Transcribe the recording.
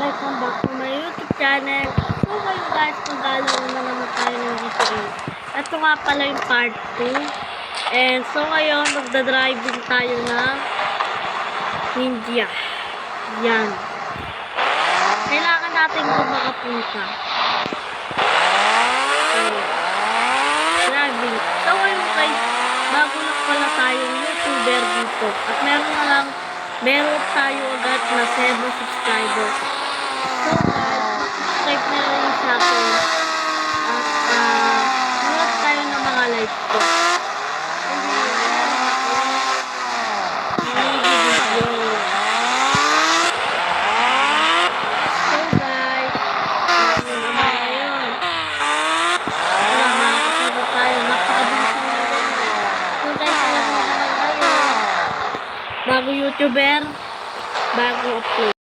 Welcome back to my YouTube channel. So ngayon guys, magdalo na naman tayo ng GTA. Ito nga pala yung part 2. And so ngayon, magdadriving tayo ng Ninja. Yan. Kailangan natin kung makapunta. So, driving. So ngayon guys, bago lang pala tayong YouTuber dito. At meron tayo agad na 7 subscribers. So guys, subscribe na rin sa akin. At nanood tayo ng mga live ko. So guys, ano naman ngayon? Wala, makakasama tayo. Napakabilis na naman. So guys, alam mo naman ngayon. Bago YouTuber, bago upload.